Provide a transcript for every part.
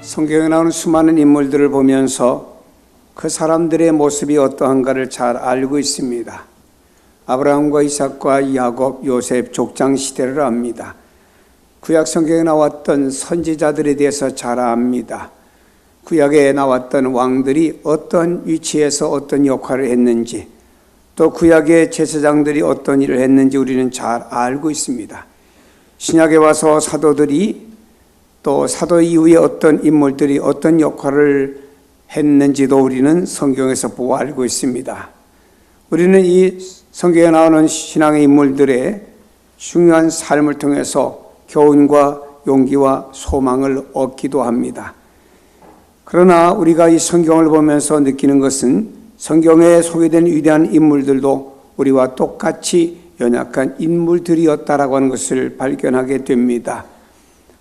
성경에 나오는 수많은 인물들을 보면서 그 사람들의 모습이 어떠한가를 잘 알고 있습니다. 아브라함과 이삭과 야곱, 요셉, 족장 시대를 압니다. 구약 성경에 나왔던 선지자들에 대해서 잘 압니다. 구약에 나왔던 왕들이 어떤 위치에서 어떤 역할을 했는지, 또 구약의 제사장들이 어떤 일을 했는지 우리는 잘 알고 있습니다. 신약에 와서 사도들이 또 사도 이후에 어떤 인물들이 어떤 역할을 했는지도 우리는 성경에서 보고 알고 있습니다. 우리는 이 성경에 나오는 신앙의 인물들의 중요한 삶을 통해서 교훈과 용기와 소망을 얻기도 합니다. 그러나 우리가 이 성경을 보면서 느끼는 것은 성경에 소개된 위대한 인물들도 우리와 똑같이 연약한 인물들이었다라고 하는 것을 발견하게 됩니다.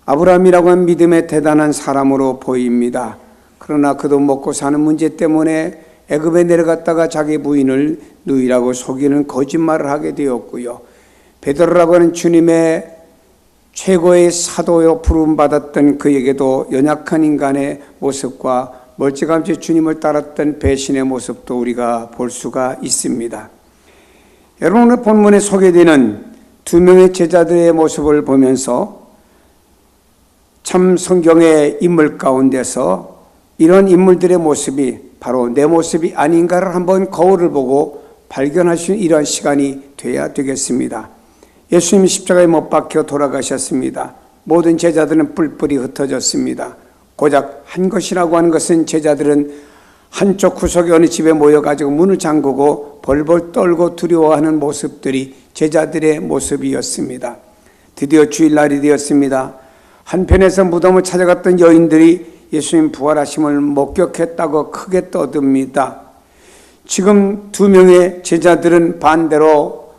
아브라함이라고 하는 믿음의 대단한 사람으로 보입니다. 그러나 그도 먹고 사는 문제 때문에 애굽에 내려갔다가 자기 부인을 누이라고 속이는 거짓말을 하게 되었고요. 베드로라고 하는 주님의 최고의 사도요 부름받았던 그에게도 연약한 인간의 모습과 멀찌감치 주님을 따랐던 배신의 모습도 우리가 볼 수가 있습니다. 여러분, 오늘 본문에 소개되는 두 명의 제자들의 모습을 보면서 참 성경의 인물 가운데서 이런 인물들의 모습이 바로 내 모습이 아닌가를 한번 거울을 보고 발견할 수 있는 이러한 시간이 되어야 되겠습니다. 예수님이 십자가에 못 박혀 돌아가셨습니다. 모든 제자들은 뿔뿔이 흩어졌습니다. 고작 한 것이라고 하는 것은 제자들은 한쪽 구석에 어느 집에 모여가지고 문을 잠그고 벌벌 떨고 두려워하는 모습들이 제자들의 모습이었습니다. 드디어 주일날이 되었습니다. 한편에서 무덤을 찾아갔던 여인들이 예수님 부활하심을 목격했다고 크게 떠듭니다. 지금 두 명의 제자들은 반대로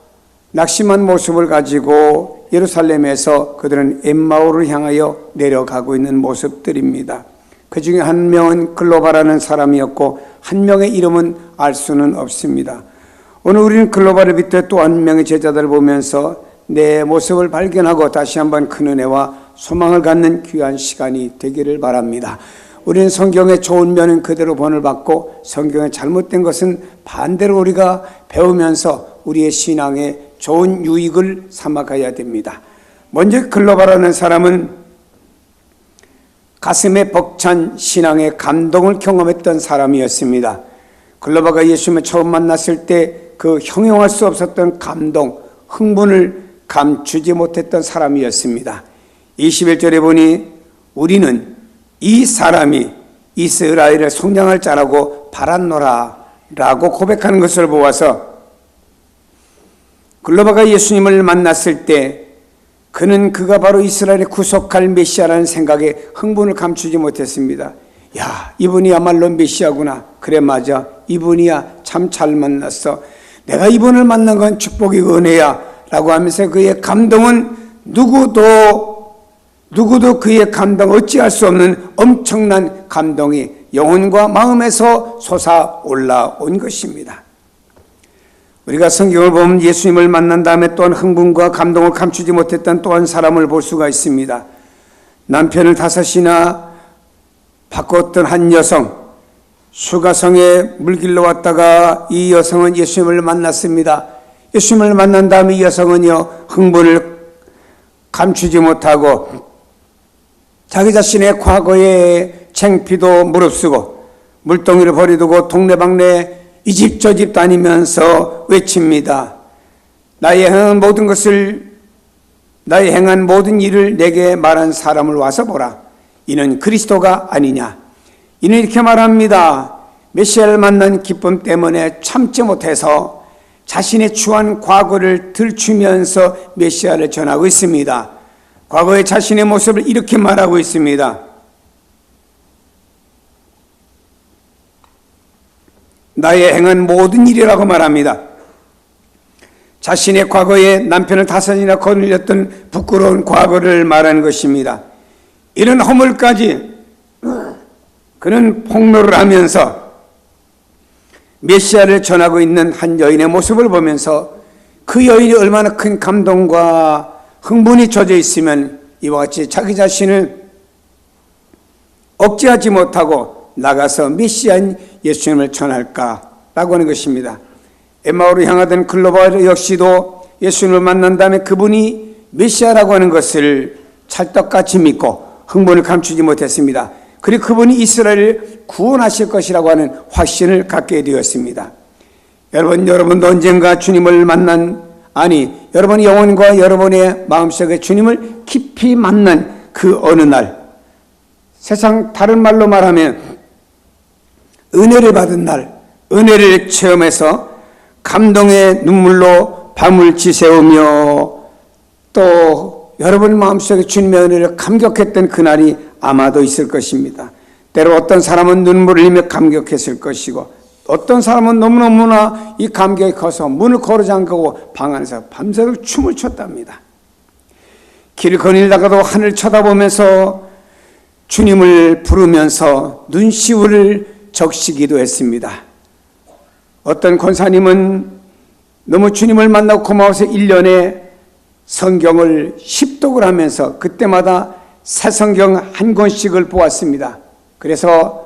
낙심한 모습을 가지고 예루살렘에서 그들은 엠마오를 향하여 내려가고 있는 모습들입니다. 그 중에 한 명은 글로바라는 사람이었고 한 명의 이름은 알 수는 없습니다. 오늘 우리는 글로바를 비롯해 또 한 명의 제자들을 보면서 내 모습을 발견하고 다시 한번 큰 은혜와 소망을 갖는 귀한 시간이 되기를 바랍니다. 우리는 성경의 좋은 면은 그대로 본을 받고 성경의 잘못된 것은 반대로 우리가 배우면서 우리의 신앙에 좋은 유익을 삼아가야 됩니다. 먼저 글로바라는 사람은 가슴에 벅찬 신앙의 감동을 경험했던 사람이었습니다. 글로바가 예수님을 처음 만났을 때 그 형용할 수 없었던 감동, 흥분을 감추지 못했던 사람이었습니다. 21절에 보니 우리는 이 사람이 이스라엘을 속량할 자라고 바랐노라 라고 고백하는 것을 보아서 글로바가 예수님을 만났을 때 그가 바로 이스라엘의 구속할 메시아라는 생각에 흥분을 감추지 못했습니다. 야, 이분이야말로 메시아구나. 그래, 맞아. 이분이야. 참 잘 만났어. 내가 이분을 만난 건 축복이고 은혜야 라고 하면서 그의 감동은 누구도 그의 감동 어찌할 수 없는 엄청난 감동이 영혼과 마음에서 솟아 올라온 것입니다. 우리가 성경을 보면 예수님을 만난 다음에 또한 흥분과 감동을 감추지 못했던 또 한 사람을 볼 수가 있습니다. 남편을 5이나 바꿨던 한 여성, 수가성에 물길로 왔다가 이 여성은 예수님을 만났습니다. 예수님을 만난 다음에 이 여성은요, 흥분을 감추지 못하고 자기 자신의 과거의 창피도 무릅쓰고 물동이를 버려두고 동네방네 이 집 저 집 다니면서 외칩니다. 나의 행한 모든 일을 내게 말한 사람을 와서 보라. 이는 그리스도가 아니냐. 이는 이렇게 말합니다. 메시아를 만난 기쁨 때문에 참지 못해서 자신의 추한 과거를 들추면서 메시아를 전하고 있습니다. 과거의 자신의 모습을 이렇게 말하고 있습니다. 나의 행한 모든 일이라고 말합니다. 자신의 과거에 남편을 5이나 거느렸던 부끄러운 과거를 말하는 것입니다. 이런 허물까지 그는 폭로를 하면서 메시아를 전하고 있는 한 여인의 모습을 보면서 그 여인이 얼마나 큰 감동과 흥분이 젖어 있으면 이와 같이 자기 자신을 억제하지 못하고 나가서 메시아인 예수님을 전할까라고 하는 것입니다. 엠마오로 향하던 글로바 역시도 예수님을 만난 다음에 그분이 메시아라고 하는 것을 찰떡같이 믿고 흥분을 감추지 못했습니다. 그리고 그분이 이스라엘을 구원하실 것이라고 하는 확신을 갖게 되었습니다. 여러분도 언젠가 주님을 여러분의 영혼과 여러분의 마음속에 주님을 깊이 만난 그 어느 날, 세상 다른 말로 말하면 은혜를 받은 날, 은혜를 체험해서 감동의 눈물로 밤을 지새우며 또 여러분 마음속에 주님의 은혜를 감격했던 그날이 아마도 있을 것입니다. 때로 어떤 사람은 눈물을 흘리며 감격했을 것이고 어떤 사람은 너무너무나 이 감격이 커서 문을 걸어 잠그고 방 안에서 밤새도록 춤을 췄답니다. 길을 거닐다가도 하늘 쳐다보면서 주님을 부르면서 눈시울을 적시기도 했습니다. 어떤 권사님은 너무 주님을 만나고 고마워서 1년에 성경을 10독을 하면서 그때마다 새 성경 한 권씩을 보았습니다. 그래서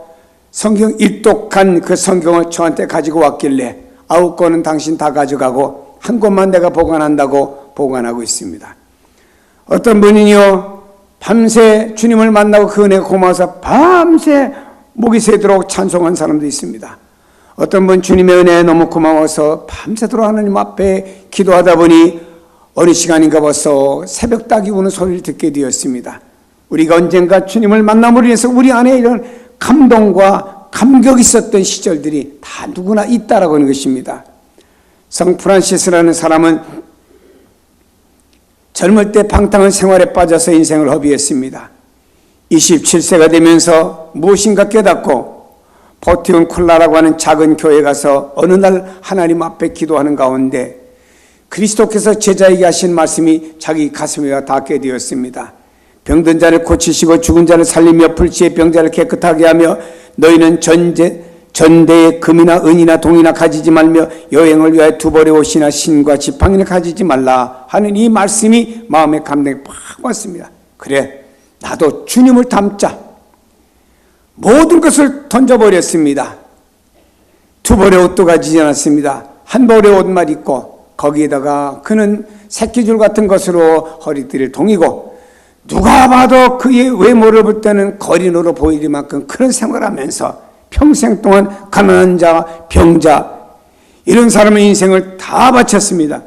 성경 1독한 그 성경을 저한테 가지고 왔길래 9권은 당신 다 가져가고 한 권만 내가 보관한다고 보관하고 있습니다. 어떤 분이요, 밤새 주님을 만나고 그 은혜가 고마워서 밤새 목이 새도록 찬송한 사람도 있습니다. 어떤 분 주님의 은혜에 너무 고마워서 밤새도록 하나님 앞에 기도하다 보니 어느 시간인가 벌써 새벽 닭이 우는 소리를 듣게 되었습니다. 우리가 언젠가 주님을 만남으로 인해서 우리 안에 이런 감동과 감격이 있었던 시절들이 다 누구나 있다라고 하는 것입니다. 성 프란시스라는 사람은 젊을 때 방탕한 생활에 빠져서 인생을 허비했습니다. 27세가 되면서 무엇인가 깨닫고 포티온 콜라라고 하는 작은 교회에 가서 어느 날 하나님 앞에 기도하는 가운데 그리스도께서 제자에게 하신 말씀이 자기 가슴에 닿게 되었습니다. 병든 자를 고치시고 죽은 자를 살리며 불치의 병자를 깨끗하게 하며 너희는 전대에 금이나 은이나 동이나 가지지 말며 여행을 위하여 두 벌의 옷이나 신과 지팡이를 가지지 말라 하는 이 말씀이 마음에 감동이 팍 왔습니다. 그래, 나도 주님을 닮자. 모든 것을 던져버렸습니다. 두 벌의 옷도 가지지 않았습니다. 한 벌의 옷만 입고 거기에다가 그는 새끼줄 같은 것으로 허리띠를 동이고 누가 봐도 그의 외모를 볼 때는 거린으로 보이는 만큼 그런 생활하면서 평생 동안 가난한 자, 병자 이런 사람의 인생을 다 바쳤습니다.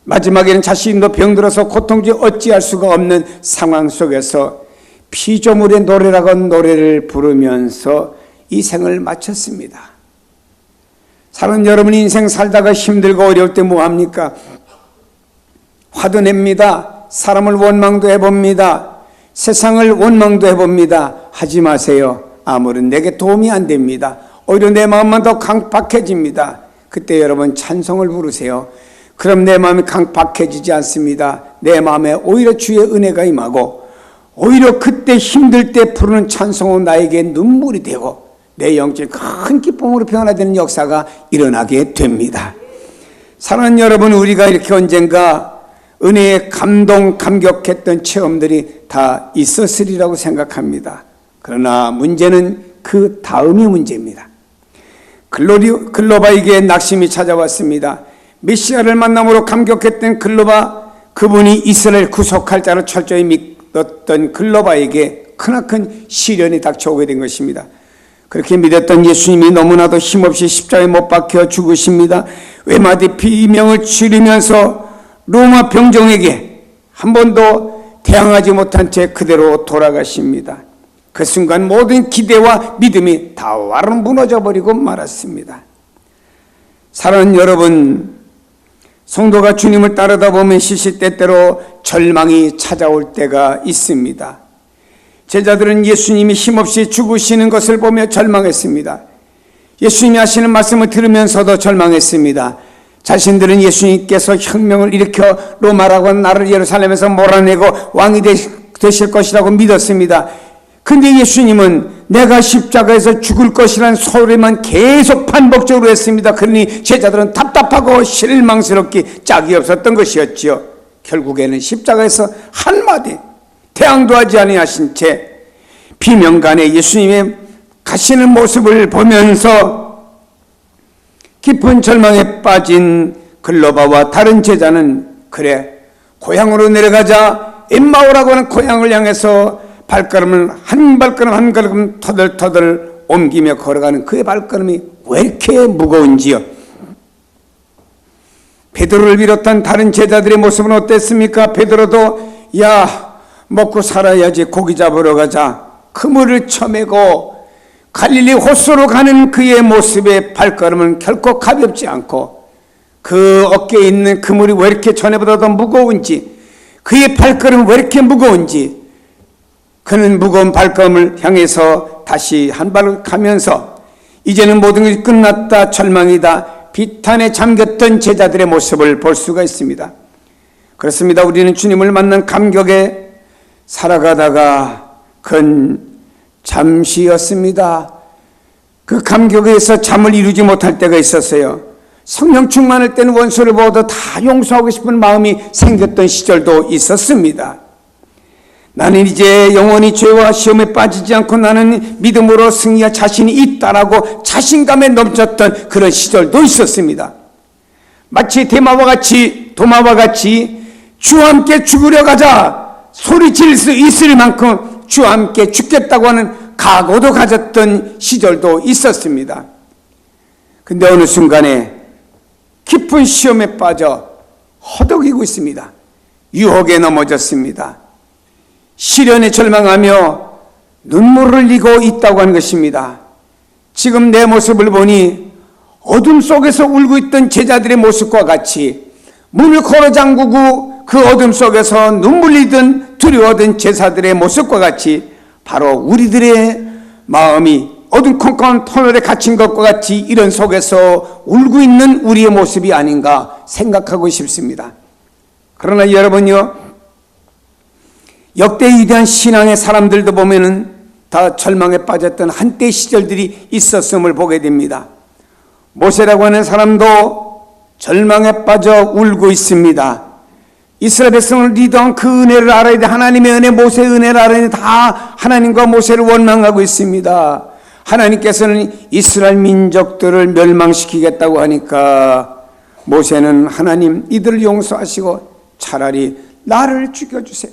마지막에는 자신도 병들어서 고통지 어찌할 수가 없는 상황 속에서 피조물의 노래라고 하는 노래를 부르면서 이 생을 마쳤습니다. 사는 여러분 인생 살다가 힘들고 어려울 때 뭐합니까? 화도 냅니다. 사람을 원망도 해봅니다. 세상을 원망도 해봅니다. 하지 마세요. 아무런 내게 도움이 안 됩니다. 오히려 내 마음만 더 강박해집니다. 그때 여러분 찬송을 부르세요. 그럼 내 마음이 강박해지지 않습니다. 내 마음에 오히려 주의 은혜가 임하고 오히려 그때 힘들 때 부르는 찬송은 나에게 눈물이 되고 내 영적인 큰 기쁨으로 변화되는 역사가 일어나게 됩니다. 사랑하는 여러분, 우리가 이렇게 언젠가 은혜에 감격했던 체험들이 다 있었으리라고 생각합니다. 그러나 문제는 그 다음이 문제입니다. 글로바에게 낙심이 찾아왔습니다. 메시아를 만남으로 감격했던 글로바, 그분이 이스라엘 구속할 자로 철저히 믿었던 글로바에게 크나큰 시련이 닥쳐오게 된 것입니다. 그렇게 믿었던 예수님이 너무나도 힘없이 십자가에 못 박혀 죽으십니다. 외마디 비명을 치르면서 로마 병정에게 한 번도 대항하지 못한 채 그대로 돌아가십니다. 그 순간 모든 기대와 믿음이 다 와르르 무너져버리고 말았습니다. 사랑하는 여러분, 성도가 주님을 따르다 보면 시시때때로 절망이 찾아올 때가 있습니다. 제자들은 예수님이 힘없이 죽으시는 것을 보며 절망했습니다. 예수님이 하시는 말씀을 들으면서도 절망했습니다. 자신들은 예수님께서 혁명을 일으켜 로마라고 하는 나라를 예루살렘에서 몰아내고 왕이 되실 것이라고 믿었습니다. 근데 예수님은 내가 십자가에서 죽을 것이라는 소리만 계속 반복적으로 했습니다. 그러니 제자들은 답답하고 실망스럽기 짝이 없었던 것이었지요. 결국에는 십자가에서 한마디 대항도 하지 아니하신 채 비명간에 예수님의 가시는 모습을 보면서 깊은 절망에 빠진 글로바와 다른 제자는 그래 고향으로 내려가자 엠마오라고 하는 고향을 향해서 발걸음을 한 발걸음 한 걸음 터덜터덜 옮기며 걸어가는 그의 발걸음이 왜 이렇게 무거운지요. 베드로를 비롯한 다른 제자들의 모습은 어땠습니까? 베드로도 야 먹고 살아야지 고기 잡으러 가자 그물을 쳐매고 갈릴리 호수로 가는 그의 모습의 발걸음은 결코 가볍지 않고 그 어깨에 있는 그물이 왜 이렇게 전에보다 더 무거운지 그의 발걸음은 왜 이렇게 무거운지 그는 무거운 발걸음을 향해서 다시 한 발을 가면서 이제는 모든 것이 끝났다 절망이다 비탄에 잠겼던 제자들의 모습을 볼 수가 있습니다. 그렇습니다. 우리는 주님을 만난 감격에 살아가다가 그건 잠시였습니다. 그 감격에서 잠을 이루지 못할 때가 있었어요. 성령 충만할 때는 원수를 보고도 다 용서하고 싶은 마음이 생겼던 시절도 있었습니다. 나는 이제 영원히 죄와 시험에 빠지지 않고 나는 믿음으로 승리할 자신이 있다라고 자신감에 넘쳤던 그런 시절도 있었습니다. 마치 도마와 같이 주와 함께 죽으려 가자 소리칠 수 있을 만큼 주와 함께 죽겠다고 하는 각오도 가졌던 시절도 있었습니다. 근데 어느 순간에 깊은 시험에 빠져 허덕이고 있습니다. 유혹에 넘어졌습니다. 시련에 절망하며 눈물을 흘리고 있다고 하는 것입니다. 지금 내 모습을 보니 어둠 속에서 울고 있던 제자들의 모습과 같이 문을 걸어 잠그고 그 어둠 속에서 눈물 흘리던 두려워하던 제자들의 모습과 같이 바로 우리들의 마음이 어둠컴컴한 터널에 갇힌 것과 같이 이런 속에서 울고 있는 우리의 모습이 아닌가 생각하고 싶습니다. 그러나 여러분요, 역대 위대한 신앙의 사람들도 보면은 다 절망에 빠졌던 한때 시절들이 있었음을 보게 됩니다. 모세라고 하는 사람도 절망에 빠져 울고 있습니다. 이스라엘 백성을 리더한 그 은혜를 알아야 돼. 하나님의 은혜, 모세의 은혜를 알아야 돼. 다 하나님과 모세를 원망하고 있습니다. 하나님께서는 이스라엘 민족들을 멸망시키겠다고 하니까 모세는 하나님 이들을 용서하시고 차라리 나를 죽여주세요.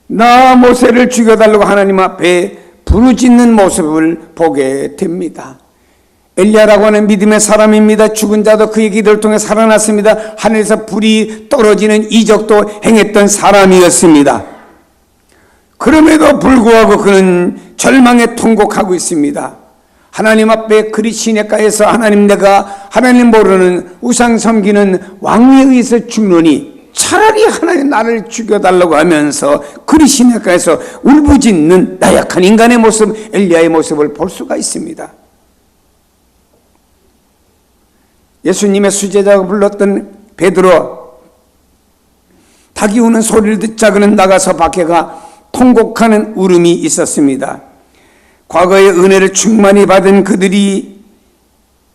나 모세를 죽여달라고 하나님 앞에 부르짖는 모습을 보게 됩니다. 엘리야라고 하는 믿음의 사람입니다. 죽은 자도 그의 기도를 통해 살아났습니다. 하늘에서 불이 떨어지는 이적도 행했던 사람이었습니다. 그럼에도 불구하고 그는 절망에 통곡하고 있습니다. 하나님 앞에 그리 시냇가에서 하나님 내가 하나님 모르는 우상 섬기는 왕위에 의해서 죽노니 차라리 하나님 나를 죽여달라고 하면서 그리 시냇가에서 울부짖는 나약한 인간의 모습, 엘리야의 모습을 볼 수가 있습니다. 예수님의 수제자가 불렀던 베드로, 닭이 우는 소리를 듣자 그는 나가서 밖에가 통곡하는 울음이 있었습니다. 과거의 은혜를 충만히 받은 그들이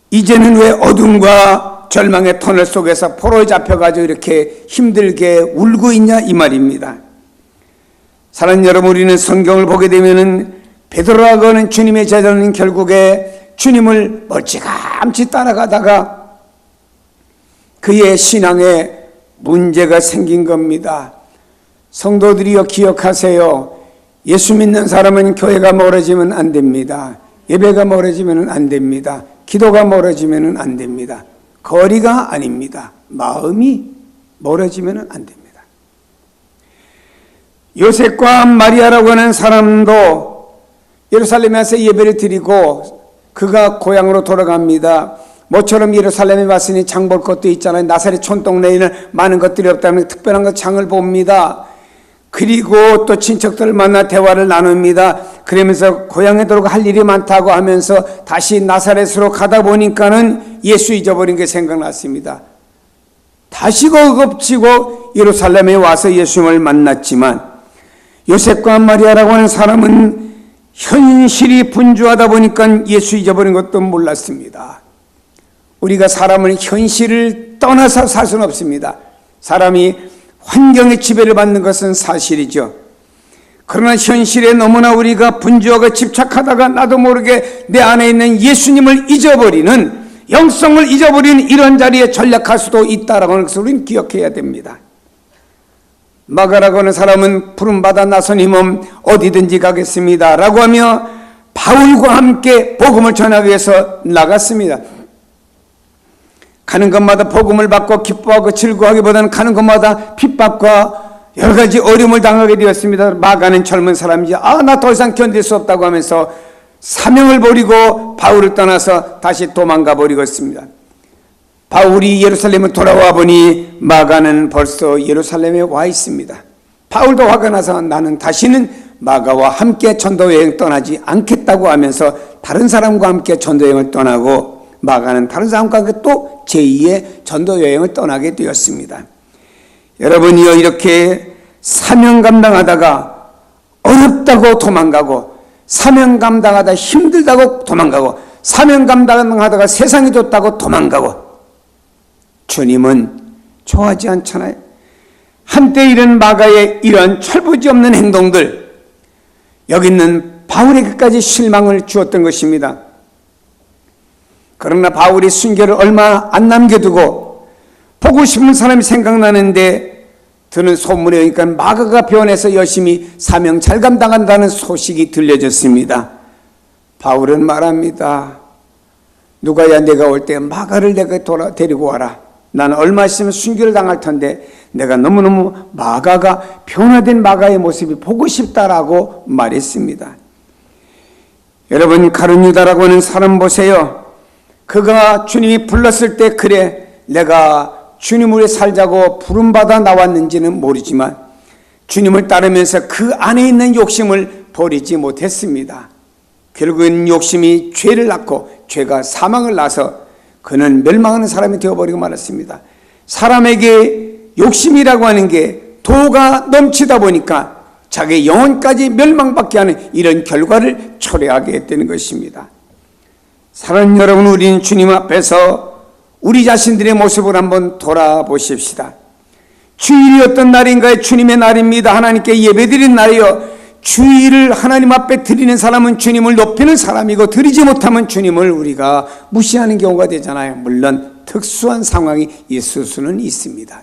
이제는 왜 어둠과 절망의 터널 속에서 포로에 잡혀가지고 이렇게 힘들게 울고 있냐 이 말입니다. 사랑하는 여러분, 우리는 성경을 보게 되면은 베드로라고 하는 주님의 제자는 결국에 주님을 멀찌감치 따라가다가 그의 신앙에 문제가 생긴 겁니다. 성도들이여 기억하세요. 예수 믿는 사람은 교회가 멀어지면 안 됩니다. 예배가 멀어지면 안 됩니다. 기도가 멀어지면 안 됩니다. 거리가 아닙니다. 마음이 멀어지면 안 됩니다. 요셉과 마리아라고 하는 사람도 예루살렘에 와서 예배를 드리고 그가 고향으로 돌아갑니다. 모처럼 예루살렘에 왔으니 장 볼 것도 있잖아요. 나사렛 촌동네에는 많은 것들이 없다면 특별한 것 장을 봅니다. 그리고 또 친척들을 만나 대화를 나눕니다. 그러면서 고향에 들어가 할 일이 많다고 하면서 다시 나사렛으로 가다 보니까는 예수 잊어버린 게 생각났습니다. 다시 거급치고 예루살렘에 와서 예수님을 만났지만 요셉과 마리아라고 하는 사람은 현실이 분주하다 보니까 예수 잊어버린 것도 몰랐습니다. 우리가 사람은 현실을 떠나서 살 수는 없습니다. 사람이 환경의 지배를 받는 것은 사실이죠. 그러나 현실에 너무나 우리가 분주하고 집착하다가 나도 모르게 내 안에 있는 예수님을 잊어버리는, 영성을 잊어버리는 이런 자리에 전락할 수도 있다라고 하는 것을 우리는 기억해야 됩니다. 마가라고 하는 사람은 부름받아 나선 힘은 어디든지 가겠습니다 라고 하며 바울과 함께 복음을 전하기 위해서 나갔습니다. 가는 것마다 복음을 받고 기뻐하고 즐거워하기보다는 가는 것마다 핍박과 여러 가지 어려움을 당하게 되었습니다. 마가는 젊은 사람이지 나 더 이상 견딜 수 없다고 하면서 사명을 버리고 바울을 떠나서 다시 도망가 버리고 있습니다. 바울이 예루살렘을 돌아와 보니 마가는 벌써 예루살렘에 와 있습니다. 바울도 화가 나서 나는 다시는 마가와 함께 전도여행 떠나지 않겠다고 하면서 다른 사람과 함께 전도여행을 떠나고, 마가는 다른 사람과 함께 또 제2의 전도여행을 떠나게 되었습니다. 여러분이요, 이렇게 사명 감당하다가 어렵다고 도망가고, 사명 감당하다 힘들다고 도망가고, 사명 감당하다가 세상이 좋다고 도망가고, 주님은 좋아하지 않잖아요. 한때 이런 마가의 이런 철부지 없는 행동들, 여기 있는 바울에게까지 실망을 주었던 것입니다. 그러나 바울이 순교를 얼마 안 남겨두고 보고 싶은 사람이 생각나는데 드는 소문에 의하니까 마가가 변해서 열심히 사명 잘 감당한다는 소식이 들려졌습니다. 바울은 말합니다. 누가야 내가 올 때 마가를 내가 데리고 와라. 나는 얼마 있으면 순교를 당할 텐데 내가 너무너무 마가가 변화된 마가의 모습이 보고 싶다라고 말했습니다. 여러분, 가룟 유다라고 하는 사람 보세요. 그가 주님이 불렀을 때 그래 내가 주님을 위해 살자고 부름받아 나왔는지는 모르지만 주님을 따르면서 그 안에 있는 욕심을 버리지 못했습니다. 결국은 욕심이 죄를 낳고 죄가 사망을 낳아서 그는 멸망하는 사람이 되어버리고 말았습니다. 사람에게 욕심이라고 하는 게 도가 넘치다 보니까 자기 영혼까지 멸망받게 하는 이런 결과를 초래하게 되는 것입니다. 사랑하는 여러분, 우리는 주님 앞에서 우리 자신들의 모습을 한번 돌아보십시다. 주일이 어떤 날인가요? 주님의 날입니다. 하나님께 예배드린 날이요. 주일을 하나님 앞에 드리는 사람은 주님을 높이는 사람이고, 드리지 못하면 주님을 우리가 무시하는 경우가 되잖아요. 물론 특수한 상황이 있을 수는 있습니다.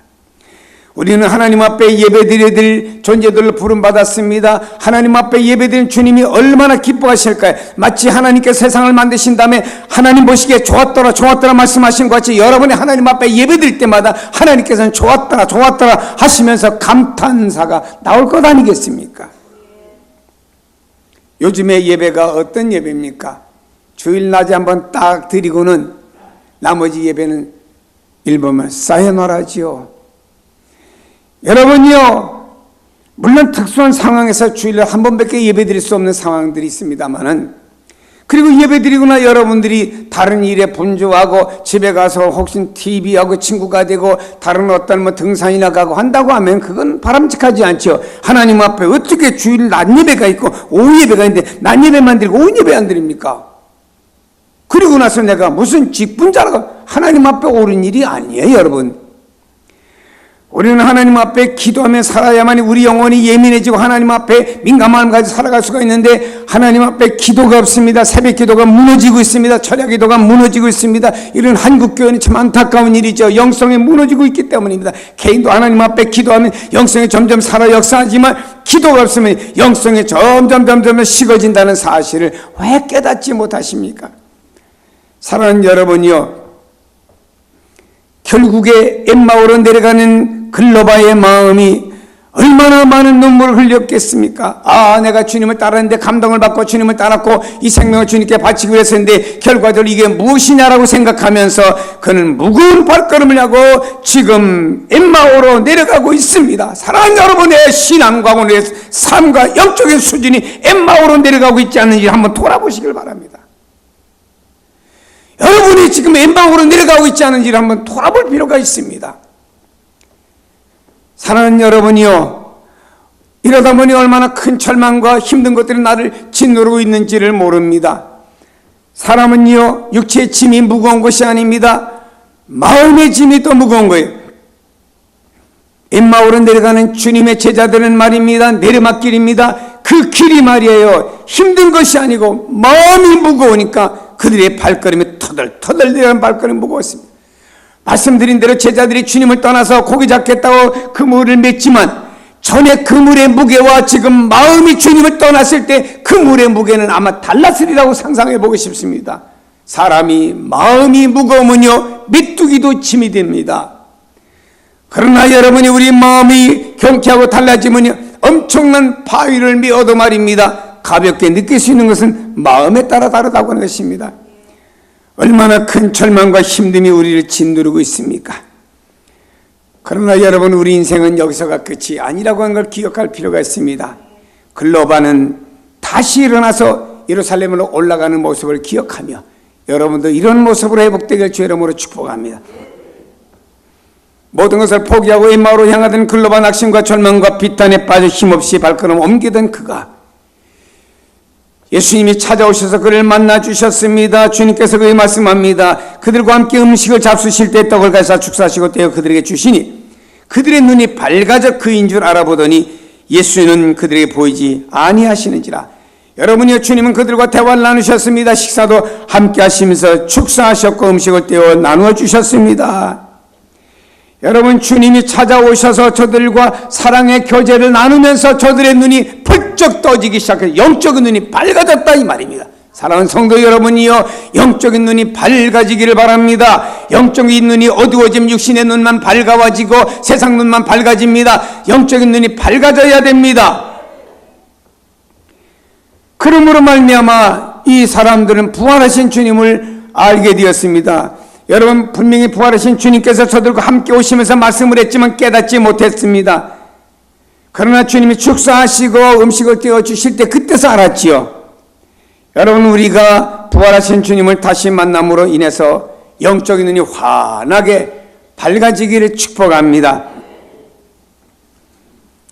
우리는 하나님 앞에 예배드려야 될 존재들을 부름받았습니다. 하나님 앞에 예배드리는 주님이 얼마나 기뻐하실까요? 마치 하나님께서 세상을 만드신 다음에 하나님 보시기에 좋았더라 좋았더라 말씀하신 것 같이 여러분이 하나님 앞에 예배드릴 때마다 하나님께서는 좋았더라 좋았더라 하시면서 감탄사가 나올 것 아니겠습니까? 요즘의 예배가 어떤 예배입니까? 주일 낮에 한번 딱 드리고는 나머지 예배는 일본만 쌓여놓으라지요. 여러분이요, 물론 특수한 상황에서 주일에 한 번밖에 예배드릴 수 없는 상황들이 있습니다만은, 그리고 예배드리거나 여러분들이 다른 일에 분주하고 집에 가서 혹시 TV하고 친구가 되고 다른 어떤 등산이나 가고 한다고 하면 그건 바람직하지 않죠. 하나님 앞에 어떻게 주일 낮 예배가 있고 오후 예배가 있는데 낮 예배만 드리고 오후 예배 안 드립니까? 그리고 나서 내가 무슨 직분자라고 하나님 앞에 오른 일이 아니에요, 여러분. 우리는 하나님 앞에 기도하며 살아야만이 우리 영혼이 예민해지고 하나님 앞에 민감함을 가지고 살아갈 수가 있는데, 하나님 앞에 기도가 없습니다. 새벽 기도가 무너지고 있습니다. 철야 기도가 무너지고 있습니다. 이런 한국 교회는 참 안타까운 일이죠. 영성이 무너지고 있기 때문입니다. 개인도 하나님 앞에 기도하면 영성이 점점 살아 역사하지만 기도가 없으면 영성이 점점 식어진다는 사실을 왜 깨닫지 못하십니까? 사랑하는 여러분이요, 결국에 엠마오로 내려가는 글로바의 마음이 얼마나 많은 눈물을 흘렸겠습니까? 내가 주님을 따랐는데 감동을 받고 주님을 따랐고 이 생명을 주님께 바치기 위해서 했는데 결과적으로 이게 무엇이냐라고 생각하면서 그는 무거운 발걸음을 하고 지금 엠마오로 내려가고 있습니다. 사랑하는 여러분의 신앙과 오늘의 삶과 영적인 수준이 엠마오로 내려가고 있지 않는지 한번 돌아보시길 바랍니다. 여러분이 지금 엠마오로 내려가고 있지 않은지를 한번 돌아볼 필요가 있습니다. 사랑하는 여러분이요, 이러다 보니 얼마나 큰 절망과 힘든 것들이 나를 짓누르고 있는지를 모릅니다. 사람은요, 육체의 짐이 무거운 것이 아닙니다. 마음의 짐이 더 무거운 거예요. 엠마오로 내려가는 주님의 제자들은 말입니다. 내리막길입니다. 그 길이 말이에요. 힘든 것이 아니고 마음이 무거우니까 그들의 발걸음이 터덜터덜 내려가는 발걸음이 무거웠습니다. 말씀드린 대로 제자들이 주님을 떠나서 고기 잡겠다고 그물을 맸지만 전에 그물의 무게와 지금 마음이 주님을 떠났을 때 그물의 무게는 아마 달랐으리라고 상상해 보고 싶습니다. 사람이 마음이 무거우면요 메뚜기도 짐이 됩니다. 그러나 여러분이 우리 마음이 경쾌하고 달라지면 엄청난 바위를 메어도 말입니다. 가볍게 느낄 수 있는 것은 마음에 따라 다르다고 하는 것입니다. 얼마나 큰 절망과 힘듦이 우리를 짓누르고 있습니까? 그러나 여러분, 우리 인생은 여기서가 끝이 아니라고 하는 걸 기억할 필요가 있습니다. 글로바는 다시 일어나서 예루살렘으로 올라가는 모습을 기억하며 여러분도 이런 모습으로 회복되길 주의 이름으로 축복합니다. 모든 것을 포기하고 엠마오로 향하던 글로바 낙심과 절망과 비탄에 빠져 힘없이 발걸음 옮기던 그가 예수님이 찾아오셔서 그를 만나 주셨습니다. 주님께서 그에게 말씀합니다. 그들과 함께 음식을 잡수실 때 떡을 가져다 축사하시고 떼어 그들에게 주시니 그들의 눈이 밝아져 그인 줄 알아보더니 예수는 그들에게 보이지 아니하시는지라. 여러분이요, 주님은 그들과 대화를 나누셨습니다. 식사도 함께 하시면서 축사하셨고 음식을 떼어 나누어 주셨습니다. 여러분, 주님이 찾아오셔서 저들과 사랑의 교제를 나누면서 저들의 눈이 펄쩍 떠지기 시작해서 영적인 눈이 밝아졌다 이 말입니다. 사랑하는 성도 여러분이요, 영적인 눈이 밝아지기를 바랍니다. 영적인 눈이 어두워지면 육신의 눈만 밝아지고 세상 눈만 밝아집니다. 영적인 눈이 밝아져야 됩니다. 그러므로 말미암아 이 사람들은 부활하신 주님을 알게 되었습니다. 여러분, 분명히 부활하신 주님께서 저들과 함께 오시면서 말씀을 했지만 깨닫지 못했습니다. 그러나 주님이 축사하시고 음식을 떼어주실 때 그때서 알았지요. 여러분, 우리가 부활하신 주님을 다시 만남으로 인해서 영적인 눈이 환하게 밝아지기를 축복합니다.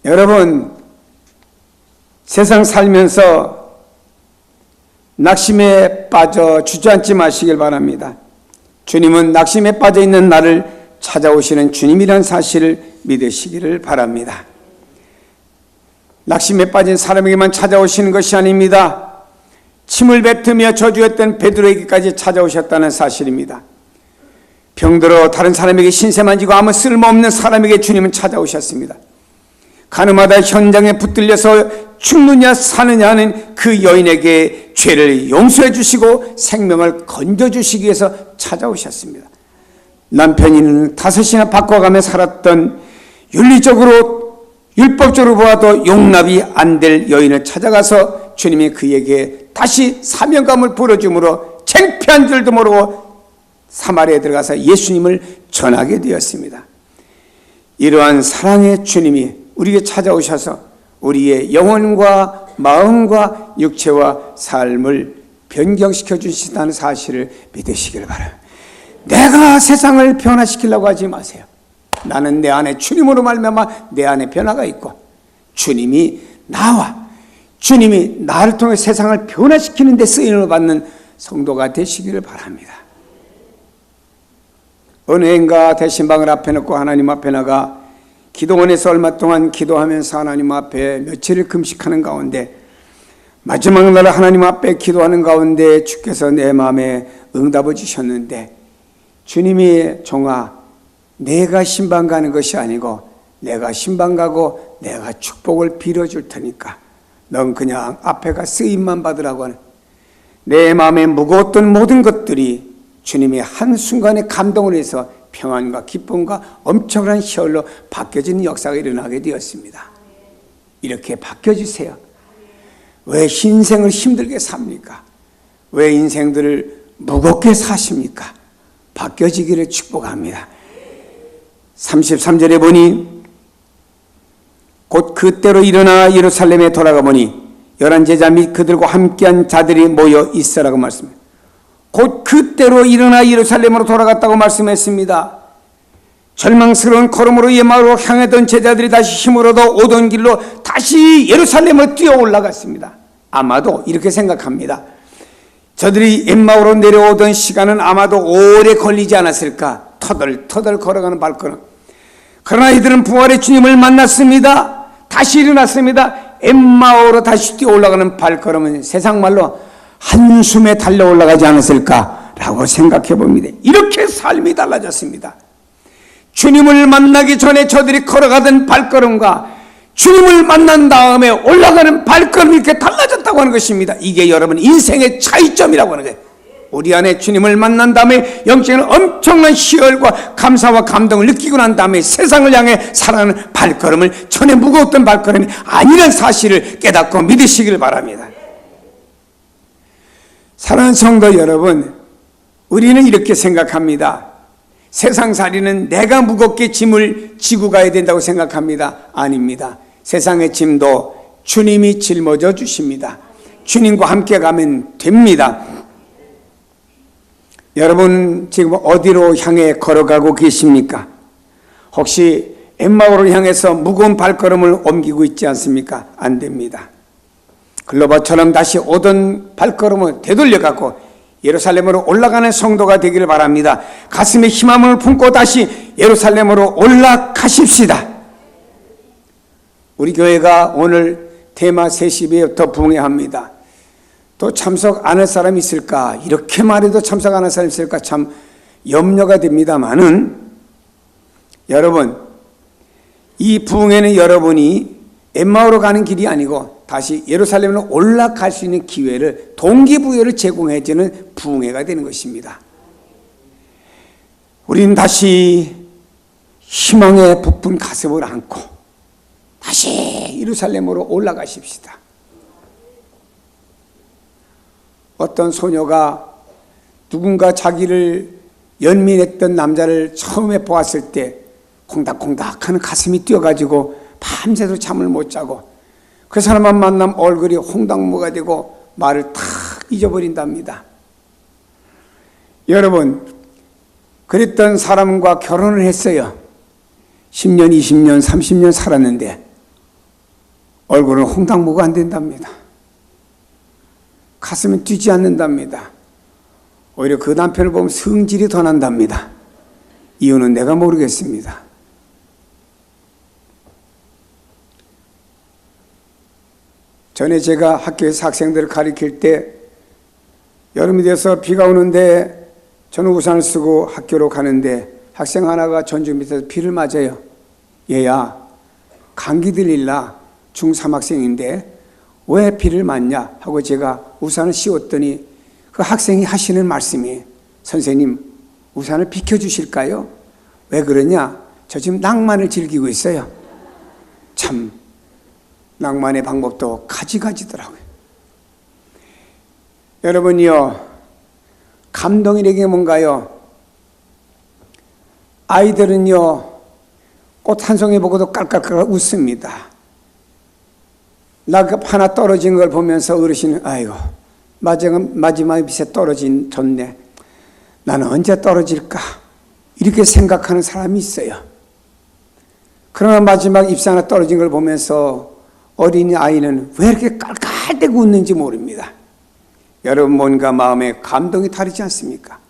여러분, 세상 살면서 낙심에 빠져 주저앉지 마시길 바랍니다. 주님은 낙심에 빠져 있는 나를 찾아오시는 주님이라는 사실을 믿으시기를 바랍니다. 낙심에 빠진 사람에게만 찾아오시는 것이 아닙니다. 침을 뱉으며 저주했던 베드로에게까지 찾아오셨다는 사실입니다. 병들어 다른 사람에게 신세 만지고 아무 쓸모없는 사람에게 주님은 찾아오셨습니다. 가늠하다 현장에 붙들려서 죽느냐 사느냐 하는 그 여인에게 죄를 용서해 주시고 생명을 건져주시기 위해서 찾아오셨습니다. 남편이는 5이나 바꿔가며 살았던 윤리적으로 율법적으로 보아도 용납이 안 될 여인을 찾아가서 주님이 그에게 다시 사명감을 불어줌으로 창피한 줄도 모르고 사마리아에 들어가서 예수님을 전하게 되었습니다. 이러한 사랑의 주님이 우리에게 찾아오셔서 우리의 영혼과 마음과 육체와 삶을 변경시켜 주신다는 사실을 믿으시기를 바랍니다. 내가 세상을 변화시키려고 하지 마세요. 나는 내 안에 주님으로 말미암아 내 안에 변화가 있고 주님이 나를 통해 세상을 변화시키는 데 쓰임을 받는 성도가 되시기를 바랍니다. 어느 해인가 대신방을 앞에 놓고 하나님 앞에 나가 기도원에서 얼마 동안 기도하면서 하나님 앞에 며칠을 금식하는 가운데 마지막 날 하나님 앞에 기도하는 가운데 주께서 내 마음에 응답을 주셨는데, 주님이 종아, 내가 신방 가는 것이 아니고 내가 신방 가고 내가 축복을 빌어줄 테니까 넌 그냥 앞에 가 쓰임만 받으라고 하는, 내 마음에 무거웠던 모든 것들이 주님이 한순간에 감동을 해서 평안과 기쁨과 엄청난 희열로 바뀌어지는 역사가 일어나게 되었습니다. 이렇게 바뀌어주세요. 왜 인생을 힘들게 삽니까? 왜 인생들을 무겁게 사십니까? 바뀌어지기를 축복합니다. 33절에 보니 곧 그때로 일어나 예루살렘에 돌아가 보니 11제자 및 그들과 함께한 자들이 모여 있으라고 말씀합니다. 곧 그때로 일어나 예루살렘으로 돌아갔다고 말씀했습니다. 절망스러운 걸음으로 엠마오로 향하던 제자들이 다시 힘을 얻어 오던 길로 다시 예루살렘으로 뛰어 올라갔습니다. 아마도 이렇게 생각합니다. 저들이 엠마오로 내려오던 시간은 아마도 오래 걸리지 않았을까. 터덜터덜 걸어가는 발걸음. 그러나 이들은 부활의 주님을 만났습니다. 다시 일어났습니다. 엠마오로 다시 뛰어 올라가는 발걸음은 세상 말로 한숨에 달려 올라가지 않았을까라고 생각해 봅니다. 이렇게 삶이 달라졌습니다. 주님을 만나기 전에 저들이 걸어가던 발걸음과 주님을 만난 다음에 올라가는 발걸음이 이렇게 달라졌다고 하는 것입니다. 이게 여러분 인생의 차이점이라고 하는 거예요. 우리 안에 주님을 만난 다음에 영적인 엄청난 희열과 감사와 감동을 느끼고 난 다음에 세상을 향해 살아가는 발걸음을 전에 무거웠던 발걸음이 아니라는 사실을 깨닫고 믿으시길 바랍니다. 사랑하는 성도 여러분, 우리는 이렇게 생각합니다. 세상살이는 내가 무겁게 짐을 지고 가야 된다고 생각합니다. 아닙니다. 세상의 짐도 주님이 짊어져 주십니다. 주님과 함께 가면 됩니다. 여러분 지금 어디로 향해 걸어가고 계십니까? 혹시 엠마오를 향해서 무거운 발걸음을 옮기고 있지 않습니까? 안 됩니다. 글로바처럼 다시 오던 발걸음을 되돌려 갖고 예루살렘으로 올라가는 성도가 되기를 바랍니다. 가슴에 희망을 품고 다시 예루살렘으로 올라가십시다. 우리 교회가 오늘 테마 세시배부터 부흥회합니다. 또 참석 안 할 사람이 있을까? 이렇게 말해도 참석 안 할 사람이 있을까? 참 염려가 됩니다만은 여러분, 이 부흥회는 여러분이 엠마오로 가는 길이 아니고 다시 예루살렘으로 올라갈 수 있는 기회를, 동기부여를 제공해 주는 부흥회가 되는 것입니다. 우리는 다시 희망의 부푼 가슴을 안고 다시 예루살렘으로 올라가십시다. 어떤 소녀가 누군가 자기를 연민했던 남자를 처음에 보았을 때 콩닥콩닥하는 가슴이 뛰어가지고 밤새도록 잠을 못 자고 그 사람만 만나면 얼굴이 홍당무가 되고 말을 탁 잊어버린답니다. 여러분, 그랬던 사람과 결혼을 했어요. 10년, 20년, 30년 살았는데 얼굴은 홍당무가 안 된답니다. 가슴이 뛰지 않는답니다. 오히려 그 남편을 보면 성질이 더 난답니다. 이유는 내가 모르겠습니다. 전에 제가 학교에서 학생들을 가르칠 때 여름이 돼서 비가 오는데 저는 우산을 쓰고 학교로 가는데 학생 하나가 전주 밑에서 비를 맞아요. 얘야, 감기 들릴라. 중3 학생인데 왜 비를 맞냐 하고 제가 우산을 씌웠더니 그 학생이 하시는 말씀이, 선생님 우산을 비켜주실까요? 왜 그러냐? 저 지금 낭만을 즐기고 있어요. 참 낭만의 방법도 가지가지더라고요. 여러분이요, 감동이라는 게 뭔가요? 아이들은요, 꽃 한 송이 보고도 깔깔깔 웃습니다. 낙엽 하나 떨어진 걸 보면서 어르신은 아이고 마지막 빛에 졌네. 나는 언제 떨어질까? 이렇게 생각하는 사람이 있어요. 그러나 마지막 잎사 하나 떨어진 걸 보면서 어린 아이는 왜 이렇게 깔깔대고 웃는지 모릅니다. 여러분, 뭔가 마음에 감동이 다르지 않습니까?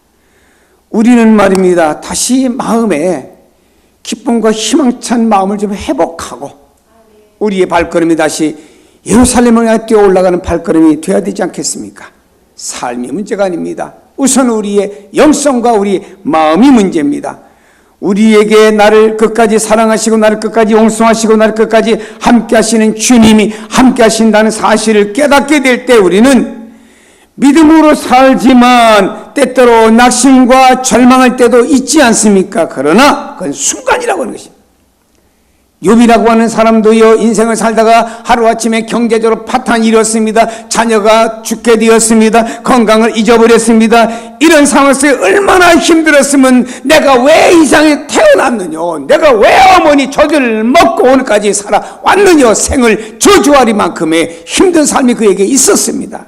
우리는 말입니다, 다시 마음에 기쁨과 희망찬 마음을 좀 회복하고 우리의 발걸음이 다시 예루살렘을 향해 뛰어 올라가는 발걸음이 되어야 되지 않겠습니까? 삶이 문제가 아닙니다. 우선 우리의 영성과 우리의 마음이 문제입니다. 우리에게 나를 끝까지 사랑하시고 나를 끝까지 용서하시고 나를 끝까지 함께 하시는 주님이 함께 하신다는 사실을 깨닫게 될 때 우리는 믿음으로 살지만 때때로 낙심과 절망할 때도 있지 않습니까? 그러나 그건 순간이라고 하는 것입니다. 욥이라고 하는 사람도요, 인생을 살다가 하루아침에 경제적으로 파탄이 일었습니다. 자녀가 죽게 되었습니다. 건강을 잊어버렸습니다. 이런 상황에서 얼마나 힘들었으면 내가 왜 이 세상에 태어났느냐, 내가 왜 어머니 젖을 먹고 오늘까지 살아왔느냐, 생을 저주하리만큼의 힘든 삶이 그에게 있었습니다.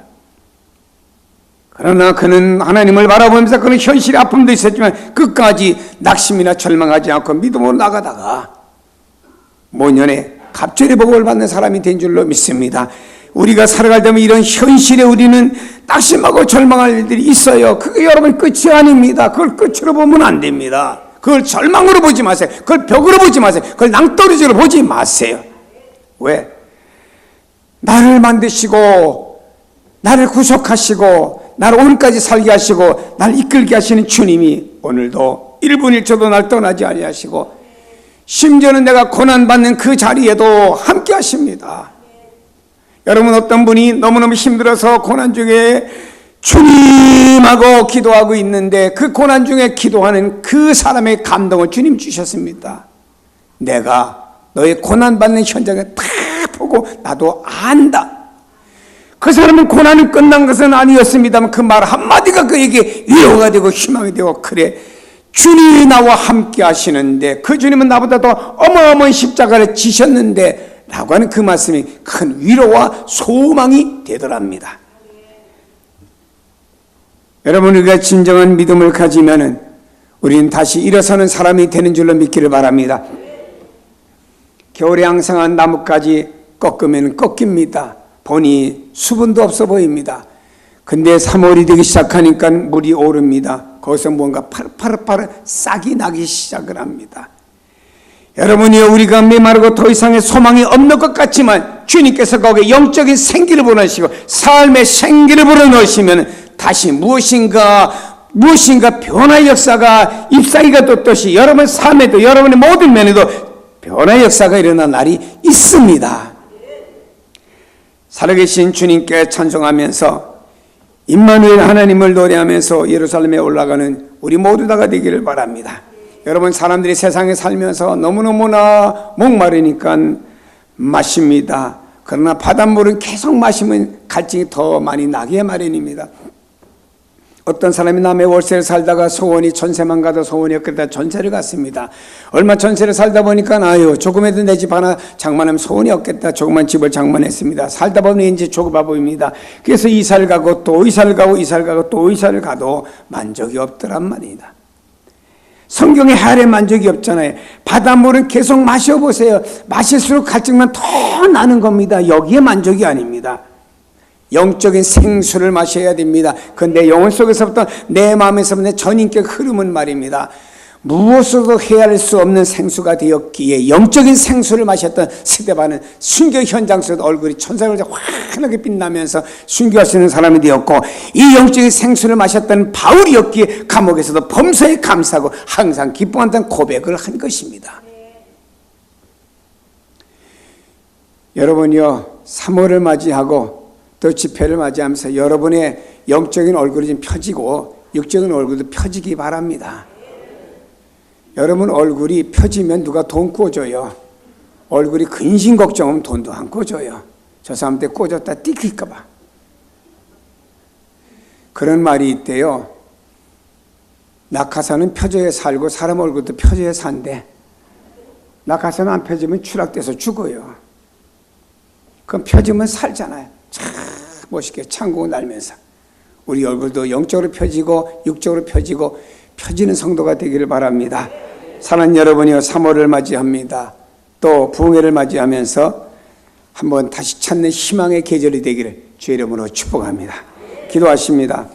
그러나 그는 하나님을 바라보면서 그는 현실의 아픔도 있었지만 끝까지 낙심이나 절망하지 않고 믿음으로 나가다가 모년에 갑절의 복을 받는 사람이 된 줄로 믿습니다. 우리가 살아갈 때면 이런 현실에 우리는 낙심하고 절망할 일들이 있어요. 그게 여러분 끝이 아닙니다. 그걸 끝으로 보면 안 됩니다. 그걸 절망으로 보지 마세요. 그걸 벽으로 보지 마세요. 그걸 낭떠러지로 보지 마세요. 왜? 나를 만드시고 나를 구속하시고 나를 오늘까지 살게 하시고 나를 이끌게 하시는 주님이 오늘도 1분 1초도 날 떠나지 아니하시고 심지어는 내가 고난받는 그 자리에도 함께 하십니다. 여러분, 어떤 분이 너무너무 힘들어서 고난 중에 주님하고 기도하고 있는데 그 고난 중에 기도하는 그 사람의 감동을 주님 주셨습니다. 내가 너의 고난받는 현장을 다 보고 나도 안다. 그 사람은 고난이 끝난 것은 아니었습니다만 그 말 한마디가 그에게 위로가 되고 희망이 되고, 그래 주님이 나와 함께 하시는데 그 주님은 나보다 더 어마어마한 십자가를 지셨는데 라고 하는 그 말씀이 큰 위로와 소망이 되더랍니다. 여러분, 우리가 진정한 믿음을 가지면은 우리는 다시 일어서는 사람이 되는 줄로 믿기를 바랍니다. 겨울에 항상한 나뭇가지 꺾으면 꺾입니다. 보니 수분도 없어 보입니다. 근데 3월이 되기 시작하니까 물이 오릅니다. 거기서 뭔가 파릇파릇 싹이 나기 시작을 합니다. 여러분이요, 우리가 메마르고 더 이상의 소망이 없는 것 같지만 주님께서 거기에 영적인 생기를 불어넣으시고 삶의 생기를 불어넣으시면 다시 무엇인가 변화의 역사가 잎사귀가 돋듯이 여러분 삶에도 여러분의 모든 면에도 변화의 역사가 일어난 날이 있습니다. 살아계신 주님께 찬송하면서 임마누엘 하나님을 노래하면서 예루살렘에 올라가는 우리 모두 다가 되기를 바랍니다. 여러분, 사람들이 세상에 살면서 너무너무나 목마르니까 마십니다. 그러나 바닷물은 계속 마시면 갈증이 더 많이 나기에 마련입니다. 어떤 사람이 남의 월세를 살다가 소원이, 전세만 가도 소원이 없겠다 전세를 갔습니다. 얼마 전세를 살다 보니까 아유, 조금이라도 내 집 하나 장만하면 소원이 없겠다 조그만 집을 장만했습니다. 살다 보면 이제 좁아 보입니다. 그래서 이사를 가고 또 이사를 가고 이사를 가고 또 이사를 가도 만족이 없더란 말이다. 성경에 하래 만족이 없잖아요. 바닷물은 계속 마셔보세요. 마실수록 갈증만 더 나는 겁니다. 여기에 만족이 아닙니다. 영적인 생수를 마셔야 됩니다. 그런데 영혼 속에서부터 내 마음에서부터 전인격 흐름은 말입니다. 무엇으로도 헤아릴 수 없는 생수가 되었기에 영적인 생수를 마셨던 스데반은 순교 현장 속에서 얼굴이 천사같이 환하게 빛나면서 순교할 수 있는 사람이 되었고, 이 영적인 생수를 마셨던 바울이었기에 감옥에서도 범사에 감사하고 항상 기뻐한다는 고백을 한 것입니다. 여러분이요, 3월을 맞이하고 또 집회를 맞이하면서 여러분의 영적인 얼굴이 좀 펴지고 육적인 얼굴도 펴지기 바랍니다. 여러분 얼굴이 펴지면 누가 돈 꿔줘요. 얼굴이 근심 걱정하면 돈도 안 꿔줘요. 저 사람한테 꿔줬다 띠킬까봐. 그런 말이 있대요. 낙하산은 펴져야 살고 사람 얼굴도 펴져야 산대. 낙하산은 안 펴지면 추락돼서 죽어요. 그럼 펴지면 살잖아요. 참 멋있게 창고 날면서 우리 얼굴도 영적으로 펴지고 육적으로 펴지고 펴지는 성도가 되기를 바랍니다. 사랑하는 여러분이요, 3월을 맞이합니다. 또 부흥회를 맞이하면서 한번 다시 찾는 희망의 계절이 되기를 주의 이름으로 축복합니다. 기도하십니다.